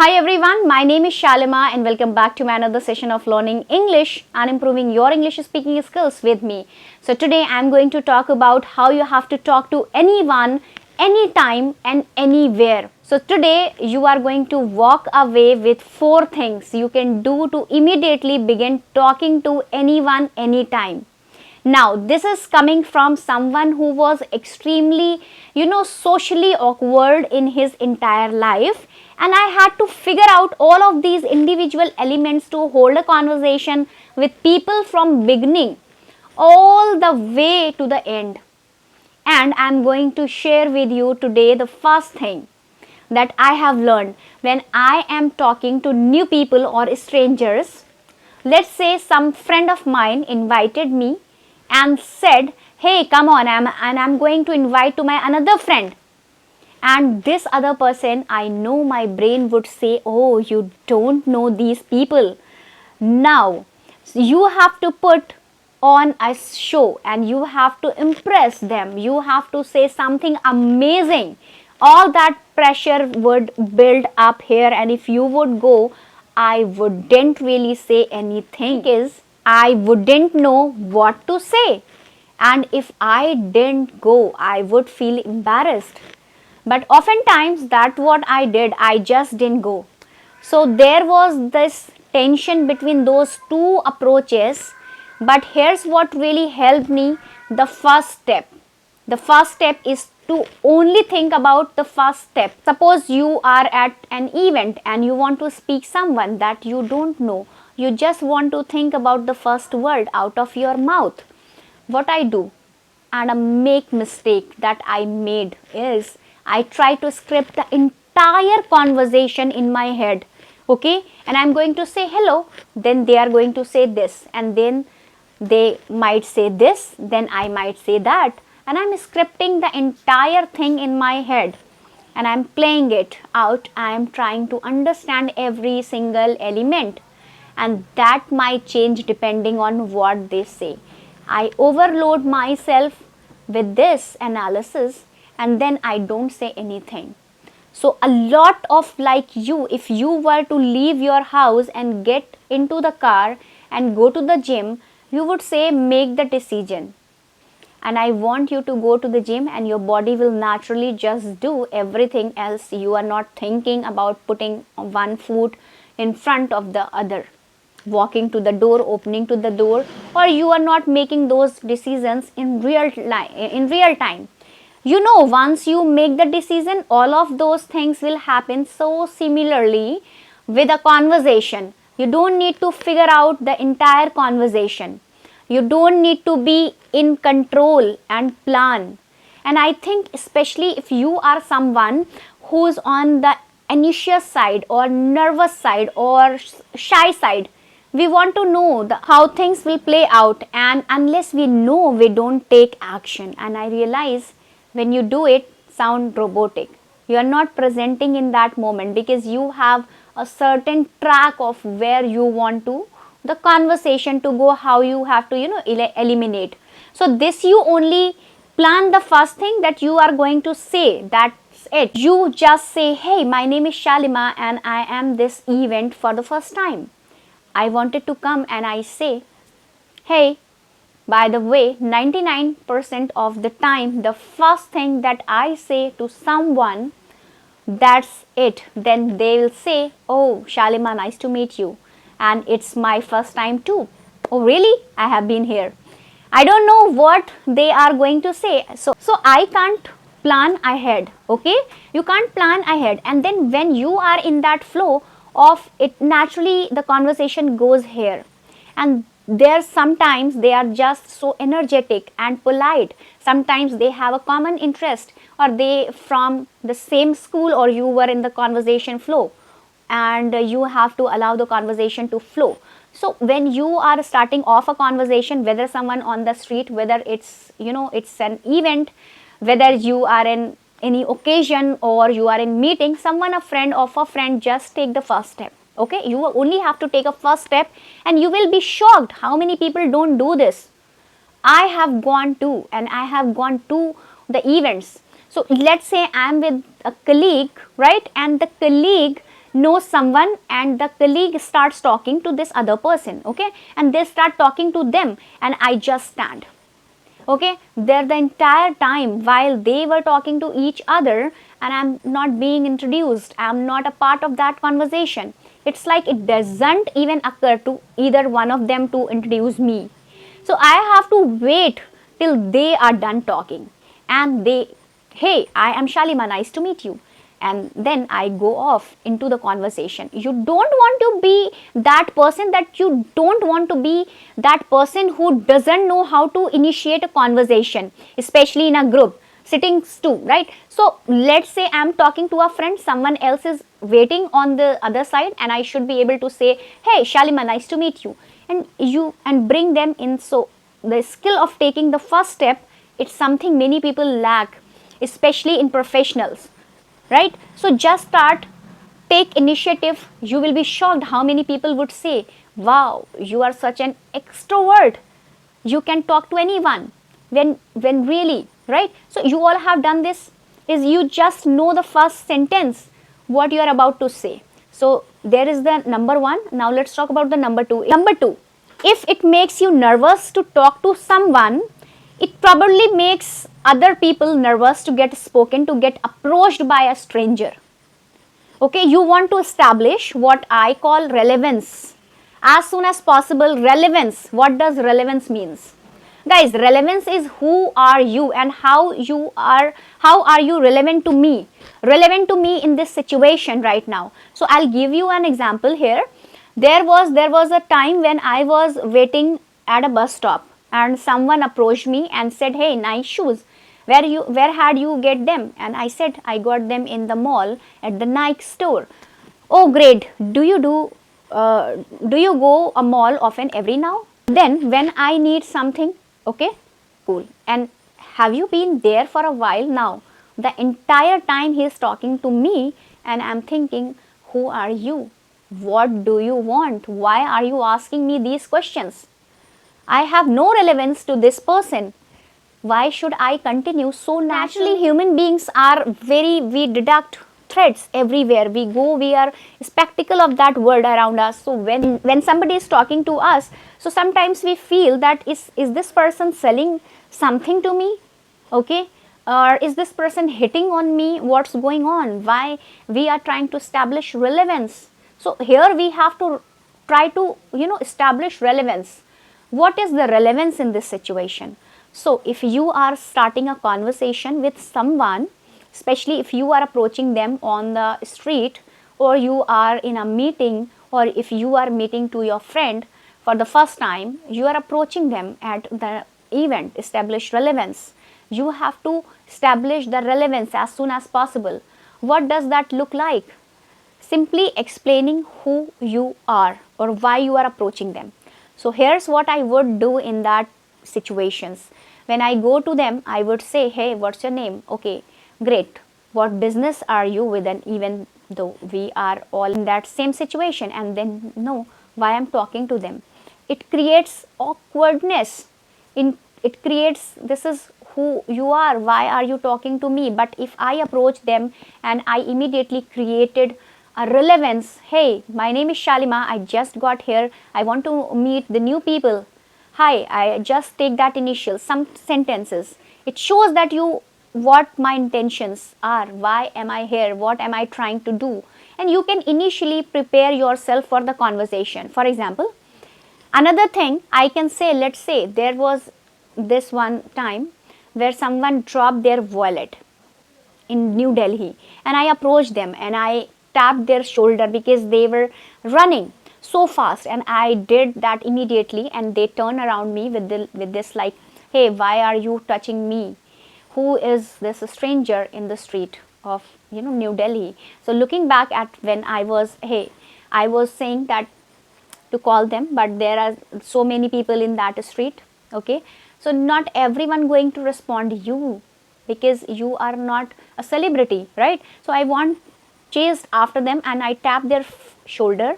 Hi everyone, my name is Shalima and welcome back to my another session of learning English and improving your English speaking skills with me. So today I am going to talk about how you have to talk to anyone, anytime and anywhere. So today you are going to walk away with 4 things you can do to immediately begin talking to anyone, anytime. Now, this is coming from someone who was extremely, socially awkward in his entire life. And I had to figure out all of these individual elements to hold a conversation with people from beginning all the way to the end. And I'm going to share with you today the first thing that I have learned when I am talking to new people or strangers. Let's say some friend of mine invited me and said, hey, come on, I'm going to invite to my another friend. And this other person, I know my brain would say, oh, you don't know these people. Now, you have to put on a show and you have to impress them. You have to say something amazing. All that pressure would build up here, and if you would go, I wouldn't really say anything because I wouldn't know what to say. And if I didn't go, I would feel embarrassed. But oftentimes that's what I did. I just didn't go. So there was this tension between those two approaches. But here's what really helped me, the first step. The first step is to only think about the first step. Suppose you are at an event and you want to speak someone that you don't know. You just want to think about the first word out of your mouth. What I do and a mistake that I made is I try to script the entire conversation in my head. Okay, and I'm going to say hello, then they are going to say this, and then they might say this, then I might say that, and I'm scripting the entire thing in my head and I'm playing it out. I am trying to understand every single element, and that might change depending on what they say. I overload myself with this analysis and then I don't say anything. So a lot of like you, if you were to leave your house and get into the car and go to the gym, you would say make the decision. And I want you to go to the gym and your body will naturally just do everything else. You are not thinking about putting one foot in front of the other, walking to the door, opening to the door, or you are not making those decisions in real time. Once you make the decision, all of those things will happen. So similarly with a conversation, you don't need to figure out the entire conversation. You don't need to be in control and plan. And I think especially if you are someone who's on the anxious side or nervous side or shy side, we want to know how things will play out, and unless we know, we don't take action. And I realize when you do it, sound robotic. You are not presenting in that moment because you have a certain track of where you want to the conversation to go, how you have to eliminate. So this you only plan the first thing that you are going to say. That's it. You just say, hey, my name is Shalima and I am this event for the first time. I wanted to come, and I say, hey, by the way, 99% of the time, the first thing that I say to someone, that's it. Then they will say, oh, Shalima, nice to meet you. And it's my first time too. Oh, really? I have been here. I don't know what they are going to say. So I can't plan ahead. Okay? You can't plan ahead. And then when you are in that flow of it, naturally the conversation goes here. And there sometimes they are just so energetic and polite. Sometimes they have a common interest, or they from the same school, or you were in the conversation flow, and you have to allow the conversation to flow. So when you are starting off a conversation, whether someone on the street, whether it's it's an event, whether you are in any occasion or you are in meeting someone, a friend of a friend, just take the first step. Okay, you only have to take a first step, and you will be shocked how many people don't do this. I have gone to, and I have gone to the events. So let's say I'm with a colleague, right? And the colleague knows someone and the colleague starts talking to this other person, okay, and they start talking to them and I just stand. Okay, there the entire time while they were talking to each other and I'm not being introduced, I'm not a part of that conversation. It's like it doesn't even occur to either one of them to introduce me. So I have to wait till they are done talking and they, hey, I am Shalima, nice to meet you, and then I go off into the conversation. You don't want to be that person, that you don't want to be that person who doesn't know how to initiate a conversation, especially in a group sittings too, right? So let's say I'm talking to a friend, someone else is waiting on the other side, and I should be able to say, hey Shalima, nice to meet you, and bring them in. So the skill of taking the first step, it's something many people lack, especially in professionals, right? So just start, take initiative. You will be shocked how many people would say, wow, you are such an extrovert, you can talk to anyone, when really, right? So you all have done this, is you just know the first sentence what you are about to say. So there is the number one. Now let's talk about the number two. Number two, if it makes you nervous to talk to someone, it probably makes other people nervous to get spoken, to get approached by a stranger. Okay, you want to establish what I call relevance as soon as possible. Relevance, what does relevance means? Guys, relevance is who are you and how are you relevant to me, in this situation right now. So I'll give you an example here. There was a time when I was waiting at a bus stop and someone approached me and said, hey, nice shoes, where had you get them? And I said, I got them in the mall at the Nike store. Oh great, do you go a mall often, every now then when I need something? Okay, cool. And have you been there for a while now? The entire time he is talking to me and I'm thinking, who are you? What do you want? Why are you asking me these questions? I have no relevance to this person. Why should I continue? So naturally, human beings are we deduct threads everywhere we go. We are spectacle of that world around us. So when somebody is talking to us, so sometimes we feel that is this person selling something to me? Okay, or is this person hitting on me? What's going on? Why we are trying to establish relevance? So here we have to try to establish relevance. What is the relevance in this situation? So if you are starting a conversation with someone, especially if you are approaching them on the street, or you are in a meeting, or if you are meeting to your friend for the first time, you are approaching them at the event, establish relevance. You have to establish the relevance as soon as possible. What does that look like? Simply explaining who you are or why you are approaching them. So here's what I would do in that situations. When I go to them, I would say, hey, what's your name? Okay, great. What business are you with? And even though we are all in that same situation, and then know why I'm talking to them, it creates awkwardness. It creates, this is who you are, why are you talking to me? But if I approach them and I immediately created a relevance, hey, my name is Shalima, I just got here, I want to meet the new people. Hi, I just take that initial, some sentences. It shows that what my intentions are, why am I here, what am I trying to do. And you can initially prepare yourself for the conversation. For example, another thing I can say, let's say there was this one time where someone dropped their wallet in New Delhi and I approached them and I tapped their shoulder because they were running so fast, and I did that immediately, and they turn around me with this like, hey, why are you touching me? Who is this stranger in the street of New Delhi? So looking back at when I was saying that to call them, but there are so many people in that street. Okay, so not everyone going to respond you because you are not a celebrity, right? So I chased after them and I tapped their shoulder,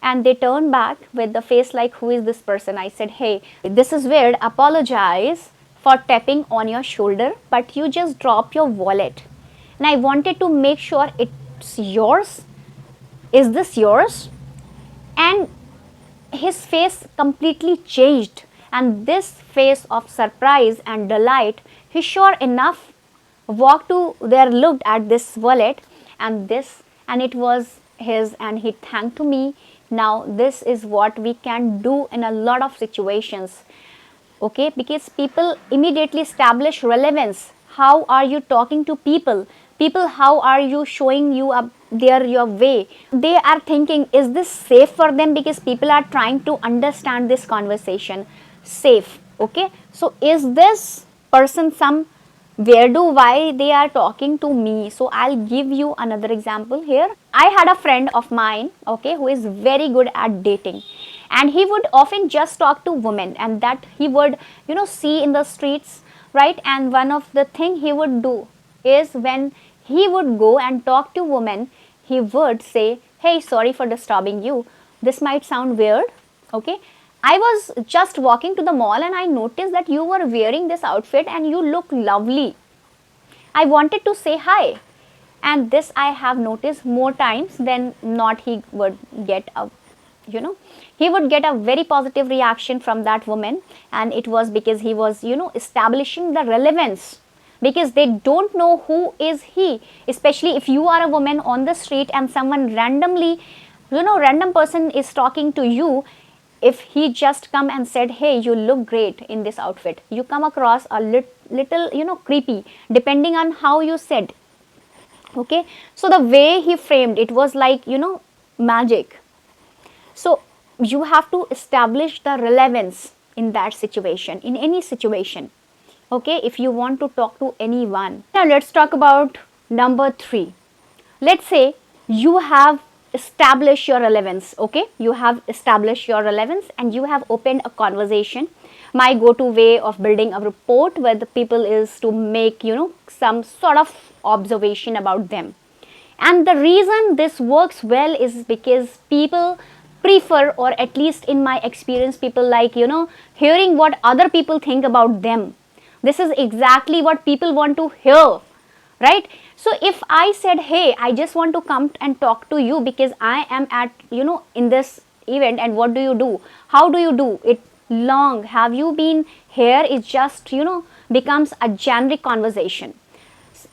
and they turned back with the face like, who is this person? I said, hey, this is weird, apologize for tapping on your shoulder, but you just dropped your wallet and I wanted to make sure it's yours. Is this yours? And his face completely changed, and this face of surprise and delight, he sure enough walked to there, looked at this wallet, and this, and it was his, and he thanked to me. Now this is what we can do in a lot of situations, okay, because people immediately establish relevance. How are you talking to people? People, how are you showing you up their your way? They are thinking, is this safe for them? Because people are trying to understand this conversation. Safe, okay, so is this person some where do why they are talking to me? So I'll give you another example here. I had a friend of mine, okay, who is very good at dating, and he would often just talk to women, and that he would, see in the streets, right? And one of the thing he would do is, when he would go and talk to women, he would say, hey, sorry for disturbing you, this might sound weird, okay, I was just walking to the mall and I noticed that you were wearing this outfit and you look lovely. I wanted to say hi. And this I have noticed more times than not, he would get a, he would get a very positive reaction from that woman. And it was because he was, establishing the relevance, because they don't know who is he, especially if you are a woman on the street and someone randomly, random person is talking to you. If he just come and said, hey, you look great in this outfit, you come across a little, creepy, depending on how you said, okay. So the way he framed it was like, magic. So you have to establish the relevance in that situation, in any situation, okay, if you want to talk to anyone. Now let's talk about number 3. Let's say you have established your relevance, okay, you have established your relevance and you have opened a conversation. My go-to way of building a rapport with the people is to make, some sort of observation about them. And the reason this works well is because people prefer, or at least in my experience, people like, hearing what other people think about them. This is exactly what people want to hear, right? So if I said, hey, I just want to come and talk to you because I am at, in this event, and what do you do? How do you do it? Long have you been here? It just, becomes a generic conversation.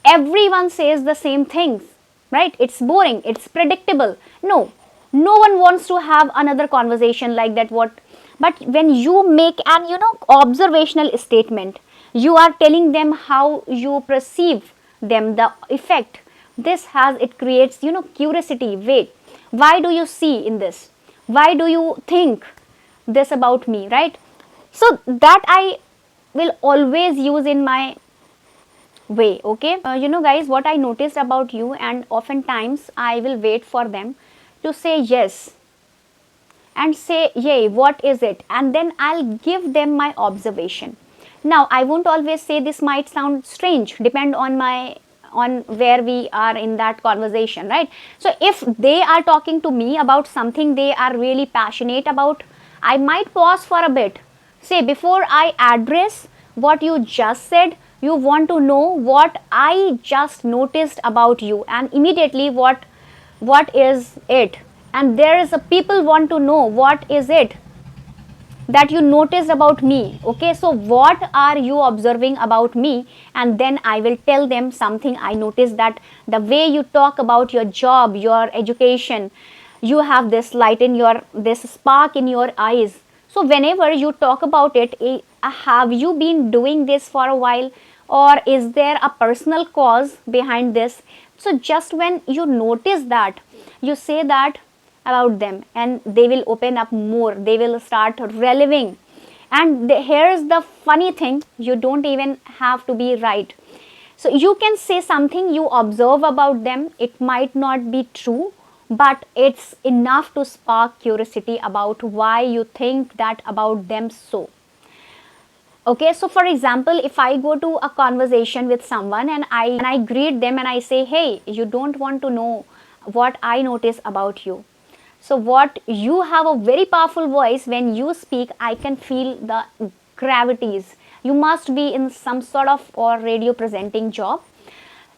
Everyone says the same things, right? It's boring, it's predictable. No one wants to have another conversation like that. What? But when you make an, observational statement, you are telling them how you perceive them, the effect this has, it creates, curiosity. Wait, why do you see in this? Why do you think this about me, right? So that I will always use in my way, okay. Guys, what I noticed about you, and oftentimes I will wait for them to say yes and say, yay, what is it? And then I'll give them my observation. Now I won't always say, this might sound strange, depend on where we are in that conversation, right? So if they are talking to me about something they are really passionate about, I might pause for a bit, say, before I address what you just said, you want to know what I just noticed about you, and immediately what is it? And there is a people want to know what is it that you noticed about me, okay. So what are you observing about me? And then I will tell them something I noticed, that the way you talk about your job, your education, you have this light in your, this spark in your eyes. So whenever you talk about it, have you been doing this for a while, or is there a personal cause behind this? So just when you notice that, you say that about them, and they will open up more, they will start releving. And here's the funny thing, you don't even have to be right. So you can say something you observe about them, it might not be true, but it's enough to spark curiosity about why you think that about them. So okay, so for example, if I go to a conversation with someone and I greet them and I say, hey, you don't want to know what I notice about you. So what, you have a very powerful voice, when you speak I can feel the gravities. You must be in some sort of or radio presenting job.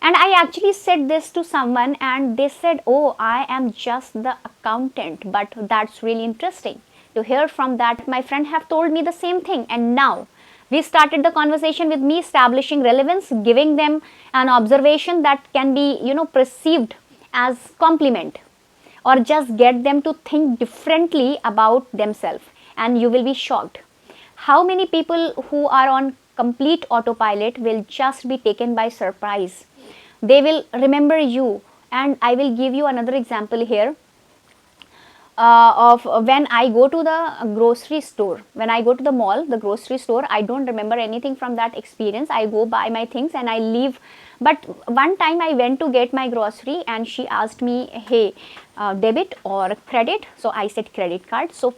And I actually said this to someone and they said, oh, I am just the accountant. But that's really interesting to hear from that. My friend have told me the same thing. And now we started the conversation with me establishing relevance, giving them an observation that can be, perceived as compliment, or just get them to think differently about themselves. And you will be shocked how many people who are on complete autopilot will just be taken by surprise. They will remember you. And I will give you another example here of when I go to the grocery store, when I go to the mall, the grocery store, I don't remember anything from that experience. I go buy my things and I leave. But one time I went to get my grocery and she asked me, hey, debit or credit? So I said credit card. So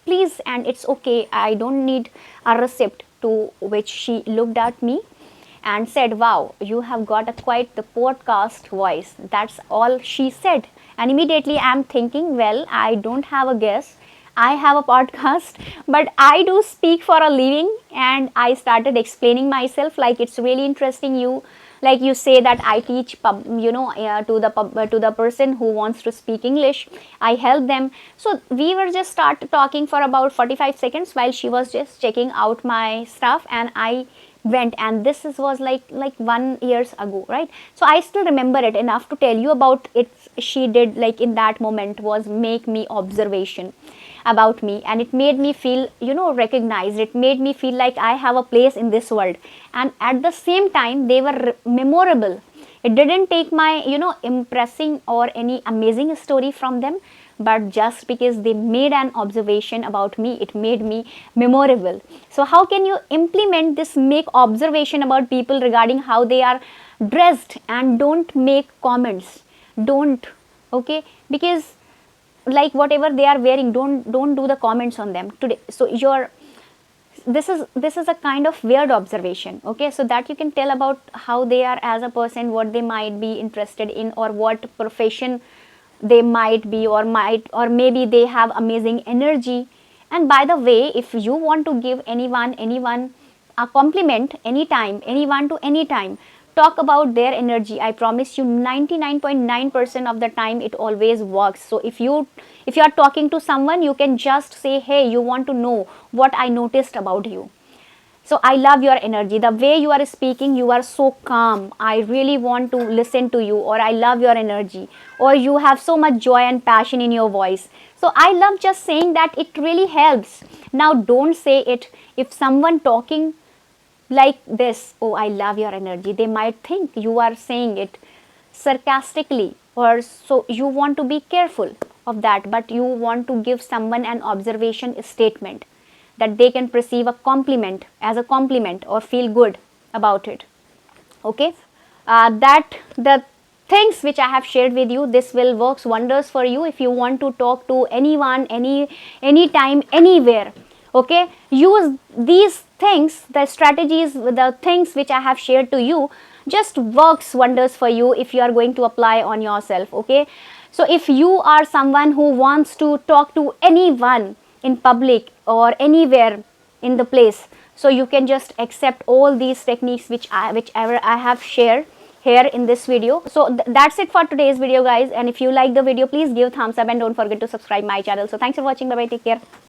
please, and it's okay, I don't need a receipt. To which she looked at me and said, wow, you have got a quite the podcast voice. That's all she said. And immediately I'm thinking, well, I don't have a guess, I have a podcast, but I do speak for a living. And I started explaining myself, like, it's really interesting, you, like you say that I teach to the person who wants to speak English, I help them. So we were just start talking for about 45 seconds while she was just checking out my stuff, and I went. And was like 1 years ago, right? So I still remember it enough to tell you about it. She did, like, in that moment was make me observation about me, and it made me feel, recognized. It made me feel like I have a place in this world. And at the same time they were memorable. It didn't take my, impressing or any amazing story from them, but just because they made an observation about me, it made me memorable. So how can you implement this, make observation about people regarding how they are dressed, and don't make comments, don't, okay, because like whatever they are wearing, don't do the comments on them today. So this is a kind of weird observation, okay, so that you can tell about how they are as a person, what they might be interested in, or what profession they might be, or maybe they have amazing energy. And by the way, if you want to give anyone a compliment anytime, anyone to anytime, talk about their energy. I promise you 99.9% of the time it always works. So if you are talking to someone, you can just say, hey, you want to know what I noticed about you. So I love your energy, the way you are speaking, you are so calm, I really want to listen to you, or I love your energy, or you have so much joy and passion in your voice. So I love just saying that, it really helps. Now don't say it. If someone talking like this, oh, I love your energy, they might think you are saying it sarcastically, or so you want to be careful of that, but you want to give someone an observation statement that they can perceive a compliment as a compliment or feel good about it, okay. That the things which I have shared with you, this will works wonders for you if you want to talk to anyone, anytime, anywhere, okay. Use these things, the strategies, the things which I have shared to you, just works wonders for you if you are going to apply on yourself, okay. So if you are someone who wants to talk to anyone in public or anywhere in the place, so you can just accept all these techniques whichever I have shared here in this video. So that's it for today's video, guys. And if you like the video, please give thumbs up and don't forget to subscribe my channel. So thanks for watching. Bye bye, take care.